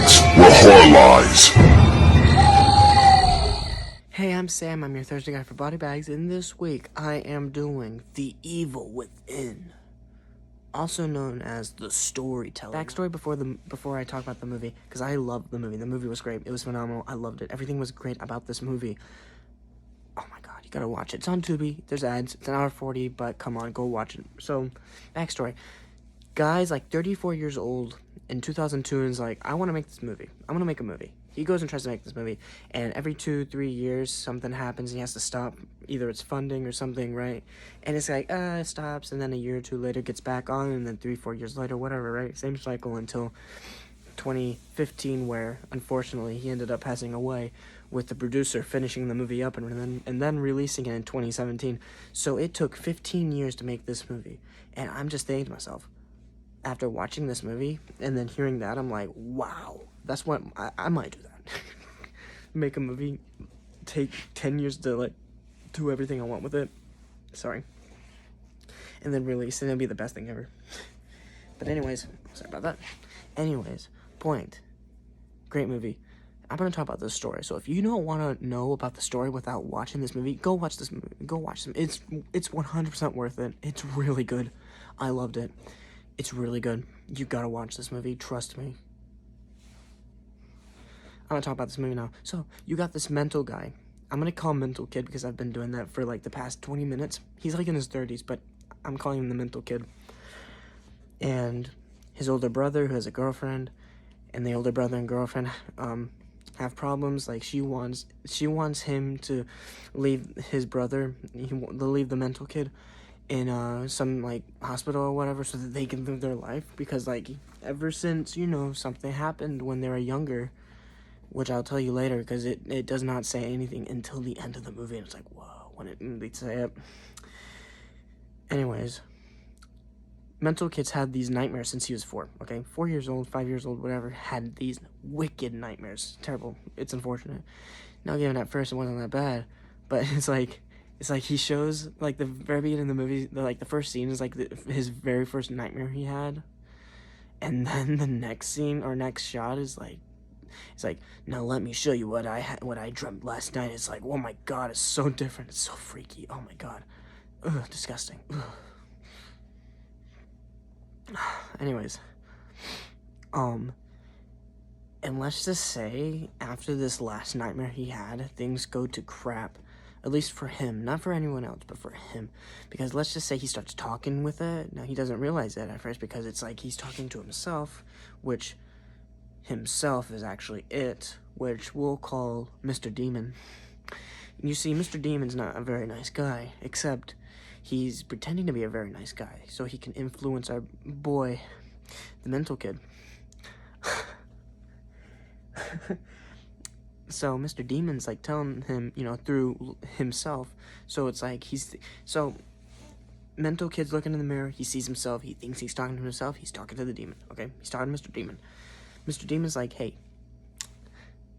BodyBags, where horror lies. Hey, I'm Sam. I'm your Thursday guy for BodyBags, and this week I am doing The Evil Within, also known as the storyteller. Backstory before I talk about the movie, because I loved the movie. The movie was great. It was phenomenal. I loved it. Everything was great about this movie. Oh my god, you gotta watch it. It's on Tubi. There's ads. It's an hour 40, but come on, go watch it. So, backstory. Guy's like 34 years old in 2002 and is like, I want to make this movie. I'm gonna make a movie. He goes and tries to make this movie, and every 2-3 years something happens and he has to stop. Either it's funding or something, right? And it's like, it stops, and then a year or two later gets back on, and then 3-4 years later, whatever, right? Same cycle until 2015, where unfortunately he ended up passing away, with the producer finishing the movie up and then releasing it in 2017. So it took 15 years to make this movie, and I'm just thinking to myself, after watching this movie and then hearing that, I'm like, wow, that's what I might do that. Make a movie, take 10 years to like do everything I want with it. Sorry. And then release it, and it'll be the best thing ever. But anyways, sorry about that. Anyways, point. Great movie. I'm gonna talk about this story. So if you don't want to know about the story without watching this movie, go watch this movie. Go watch them. It's 100% worth it. It's really good. I loved it. It's really good. You gotta watch this movie. Trust me. I'm gonna talk about this movie now. So, you got this mental guy. I'm gonna call him Mental Kid because I've been doing that for like the past 20 minutes. He's like in his 30s, but I'm calling him the Mental Kid. And his older brother, who has a girlfriend, and the older brother and girlfriend have problems. Like, she wants him to leave his brother, to leave the Mental Kid in some like hospital or whatever, so that they can live their life, because like ever since, you know, something happened when they were younger, which I'll tell you later, because it does not say anything until the end of the movie, and it's like, whoa, when they say it. Anyways, Mental Kid's had these nightmares since he was 4, okay? 4 years old, 5 years old, whatever, had these wicked nightmares. Terrible. It's unfortunate. Now, given at first it wasn't that bad, but it's like he shows, like, the very beginning of the movie, the first scene is, like, his very first nightmare he had. And then the next scene, or next shot, is, like, it's like, now let me show you what I dreamt last night. It's like, oh my god, it's so different. It's so freaky. Oh my god. Ugh, disgusting. Ugh. Anyways. And let's just say, after this last nightmare he had, things go to crap. At least for him. Not for anyone else, but for him. Because let's just say he starts talking with it. Now, he doesn't realize that at first, because it's like he's talking to himself, which himself is actually it, which we'll call Mr. Demon. You see, Mr. Demon's not a very nice guy, except he's pretending to be a very nice guy, so he can influence our boy, the Mental Kid. So Mr. Demon's like telling him, you know, through himself. So it's like so Mental Kid's looking in the mirror, he sees himself, he thinks he's talking to himself, he's talking to the demon, okay? He's talking to Mr. Demon. Mr. Demon's like, hey,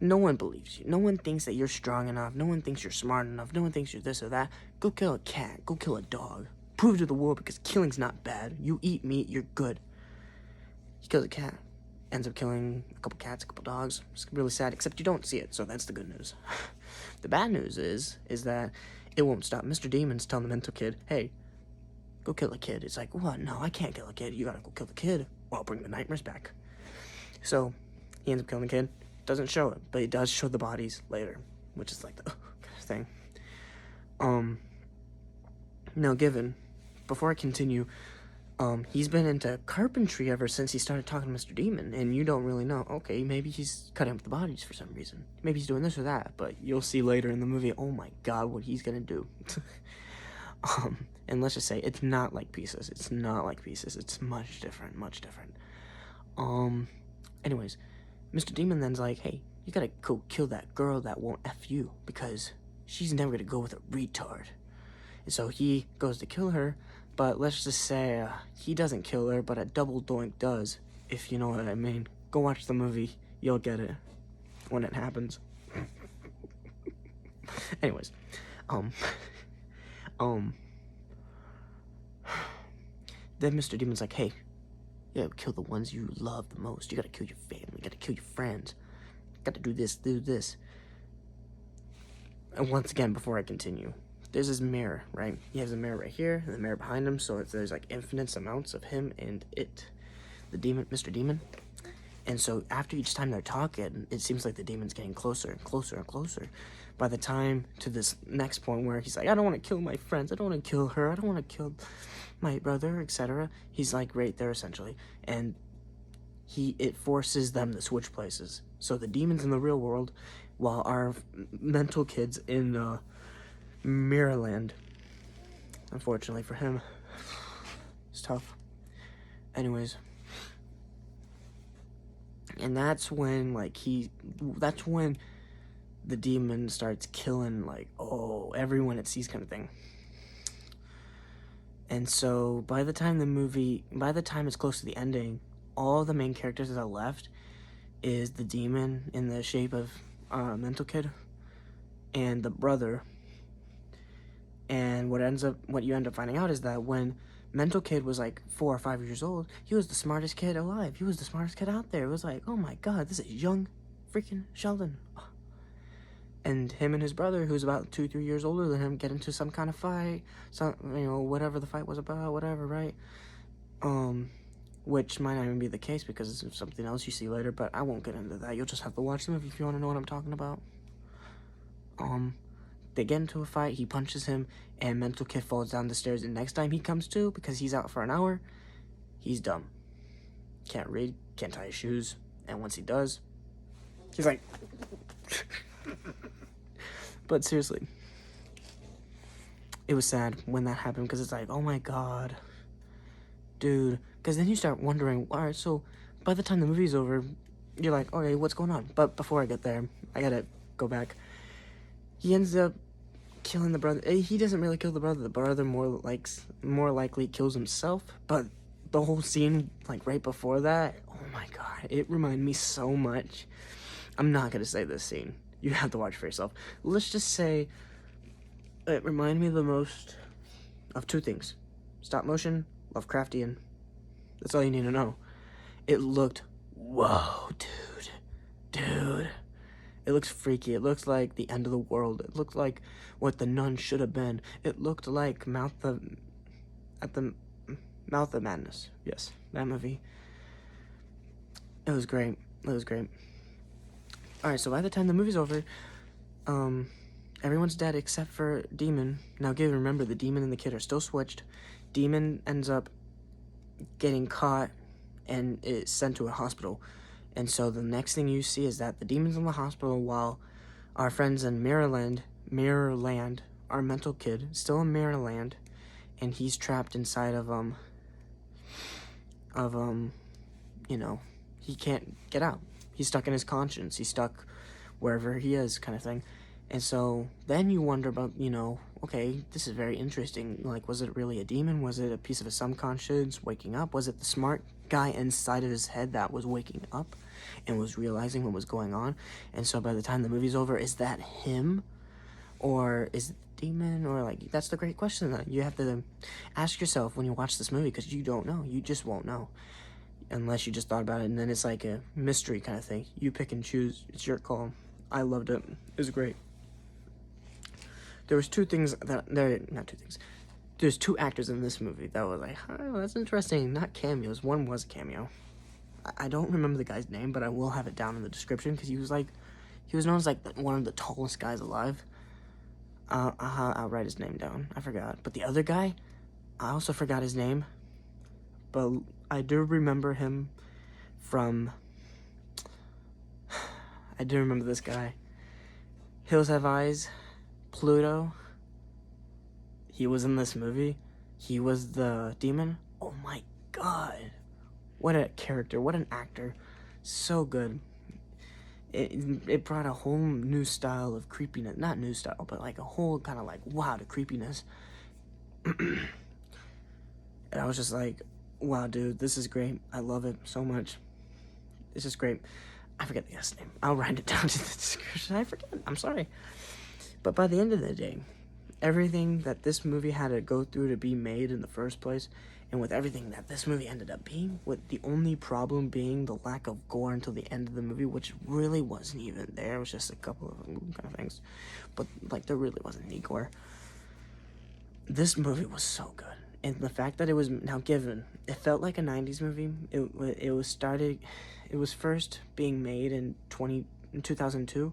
no one believes you. No one thinks that you're strong enough. No one thinks you're smart enough. No one thinks you're this or that. Go kill a cat. Go kill a dog. Prove to the world, because killing's not bad. You eat meat, you're good. He kills a cat. Ends up killing a couple cats, a couple dogs. It's really sad, except you don't see it, so that's the good news. The bad news is that it won't stop. Mr. Demon's telling the Mental Kid, hey, go kill a kid. It's like, what? No, I can't kill a kid. You gotta go kill the kid, or I'll bring the nightmares back. So he ends up killing the kid. Doesn't show it, but he does show the bodies later, which is like the kind of thing. Now, before I continue, he's been into carpentry ever since he started talking to Mr. Demon, and you don't really know. Okay, maybe he's cutting up the bodies for some reason. Maybe he's doing this or that, but you'll see later in the movie, oh my god, what he's gonna do. And let's just say, it's not like Pieces. It's not like Pieces. It's much different, much different. Anyways, Mr. Demon then's like, hey, you gotta go kill that girl that won't F you, because she's never gonna go with a retard. And so he goes to kill her, but let's just say he doesn't kill her, but a double doink does, if you know what I mean. Go watch the movie, you'll get it when it happens. Anyways, then Mr. Demon's like, hey, You gotta kill the ones you love the most. You gotta kill your family. You gotta kill your friends. You gotta do this, do this. And once again, before I continue, there's this mirror, right? He has a mirror right here, and the mirror behind him, so there's like infinite amounts of him and it. The demon, Mr. Demon. And so after each time they're talking, it seems like the demon's getting closer and closer and closer. By the time to this next point where he's like, I don't want to kill my friends, I don't want to kill her, I don't want to kill my brother, etc. He's like right there essentially. And it forces them to switch places. So the demon's in the real world, while our mental kid's in Mirrorland. Unfortunately for him. It's tough. Anyways. And that's when, like, that's when the demon starts killing, like, everyone it sees kind of thing. And so, by the time it's close to the ending, all the main characters that are left is the demon in the shape of mental kid and the brother. And what you end up finding out is that when mental kid was like 4 or 5 years old, he was the smartest kid alive. He was the smartest kid out there. It was like, oh my god, this is young freaking Sheldon. And him and his brother, who's about 2-3 years older than him, get into some kind of fight. So, whatever the fight was about, whatever, right? Which might not even be the case because it's something else you see later, but I won't get into that. You'll just have to watch the movie if you want to know what I'm talking about. They get into a fight, he punches him, and mental kid falls down the stairs, and next time he comes to, because he's out for an hour, he's dumb. Can't read, can't tie his shoes, and once he does, he's like... But seriously, it was sad when that happened, because it's like, oh my god, dude, because then you start wondering, alright, so by the time the movie's over, you're like, okay, what's going on? But before I get there, I gotta go back. He ends up killing the brother. He doesn't really kill the brother. The brother more likely kills himself. But the whole scene, like right before that, oh my god, it reminded me so much. I'm not gonna say this scene. You have to watch for yourself. Let's just say it reminded me the most of 2 things: stop motion, Lovecraftian. That's all you need to know. It looked, whoa, dude. It looks freaky. It looks like the end of the world. It looked like what the Nun should have been. It looked like Mouth of Madness. Yes, that movie. It was great. Alright, so by the time the movie's over, everyone's dead except for Demon. Now, remember, the Demon and the kid are still switched. Demon ends up getting caught and is sent to a hospital. And so the next thing you see is that the demon's in the hospital while our friends in Mirrorland, our mental kid, still in Mirrorland, and he's trapped inside of he can't get out. He's stuck in his conscience. He's stuck wherever he is, kind of thing. And so then you wonder about, okay, this is very interesting. Like, was it really a demon? Was it a piece of his subconscious waking up? Was it the smart guy inside of his head that was waking up and was realizing what was going on? And so by the time the movie's over, is that him? Or is it the demon? Or, like, that's the great question that you have to ask yourself when you watch this movie, because you don't know. You just won't know. Unless you just thought about it, and then it's like a mystery kind of thing. You pick and choose. It's your call. I loved it. It was great. There was 2 things There's 2 actors in this movie that was like, oh, that's interesting. Not cameos. One was a cameo. I don't remember the guy's name, but I will have it down in the description, because he was known as like one of the tallest guys alive. I'll write his name down. I forgot. But the other guy, I also forgot his name. But I do remember him from... I do remember this guy. Hills Have Eyes, Pluto. He was in this movie. He was the demon. Oh my god. What a character. What an actor. So good. It brought a whole new style of creepiness. Not new style, but like a whole kind of like, wow, to creepiness. And I was just like, wow, dude, this is great. I love it so much. It's just great. I forget the guy's name. I'll write it down to the description. I forget. I'm sorry. But by the end of the day, everything that this movie had to go through to be made in the first place, and with everything that this movie ended up being, with the only problem being the lack of gore until the end of the movie, which really wasn't even there. It was just a couple of kind of things, but like there really wasn't any gore. This movie was so good, and the fact that it was now given, it felt like a 90s movie. It was first being made in 2002,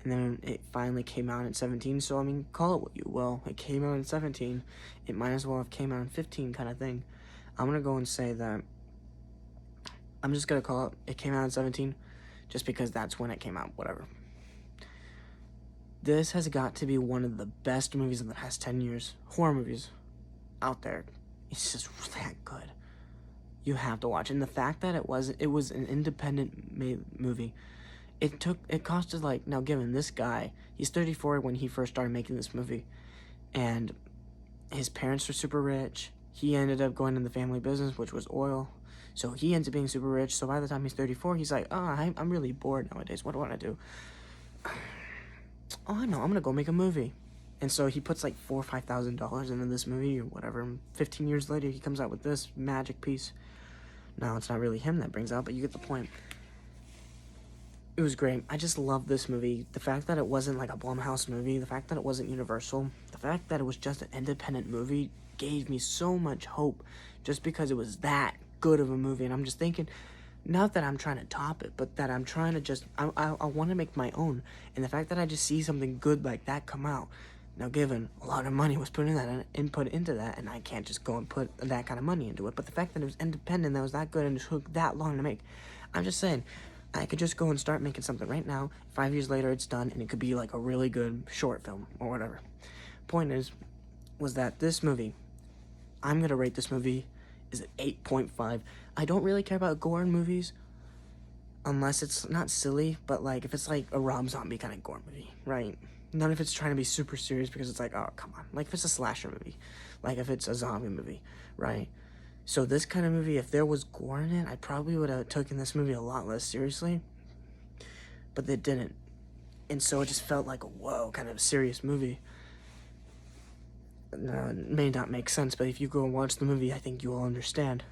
and then it finally came out in 17. So I mean, call it what you will. It came out in 17. It might as well have came out in 15, kind of thing. I'm gonna go and say that I'm just gonna call it came out in 17, just because that's when it came out. Whatever. This has got to be one of the best movies in the past 10 years, horror movies, out there. It's just that good. You have to watch. And the fact that it was an independent made movie. It costed like, now given this guy, he's 34 when he first started making this movie, and his parents were super rich. He ended up going in the family business, which was oil. So he ends up being super rich. So by the time he's 34, he's like, I'm really bored nowadays. What do I want to do? Oh, I know, I'm gonna go make a movie. And so he puts like $4,000 or $5,000 into this movie or whatever. And 15 years later, he comes out with this magic piece. Now, it's not really him that brings out, but you get the point. It was great. I just love this movie. The fact that it wasn't like a Blumhouse movie, the fact that it wasn't Universal, the fact that it was just an independent movie gave me so much hope just because it was that good of a movie. And I'm just thinking, not that I'm trying to top it, but that I'm trying to just, I want to make my own. And the fact that I just see something good like that come out, now given a lot of money was put in that, input into that, and I can't just go and put that kind of money into it, but the fact that it was independent, that was that good, and it took that long to make, I'm just saying, I could just go and start making something right now. 5 years later, it's done, and it could be like a really good short film or whatever. Point was that this movie, I'm gonna rate this movie is an 8.5. I don't really care about gore in movies unless it's not silly, but like if it's like a Rob Zombie kind of gore movie, right? Not if it's trying to be super serious because it's like, oh, come on. Like if it's a slasher movie, like if it's a zombie movie, right? So this kind of movie, if there was gore in it, I probably would have taken this movie a lot less seriously, but they didn't. And so it just felt like a whoa kind of serious movie. It may not make sense, but if you go and watch the movie, I think you will understand.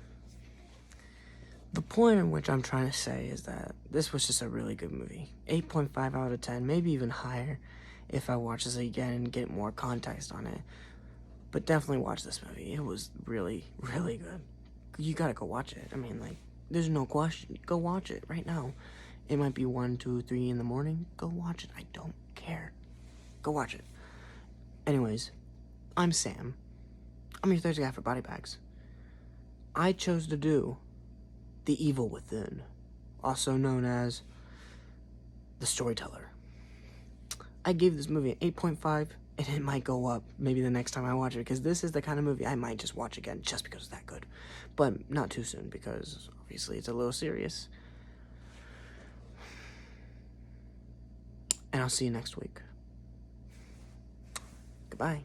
The point in which I'm trying to say is that this was just a really good movie. 8.5 out of 10, maybe even higher if I watch this again and get more context on it. But definitely watch this movie. It was really, really good. You gotta go watch it. I mean, like, there's no question. Go watch it right now. It might be 1, 2, 3 in the morning. Go watch it. I don't care. Go watch it. Anyways, I'm Sam. I'm your Thursday guy for BodyBags. I chose to do The Evil Within, also known as The Storyteller. I gave this movie an 8.5, and it might go up maybe the next time I watch it, because this is the kind of movie I might just watch again just because it's that good. But not too soon, because obviously it's a little serious. And I'll see you next week. Goodbye.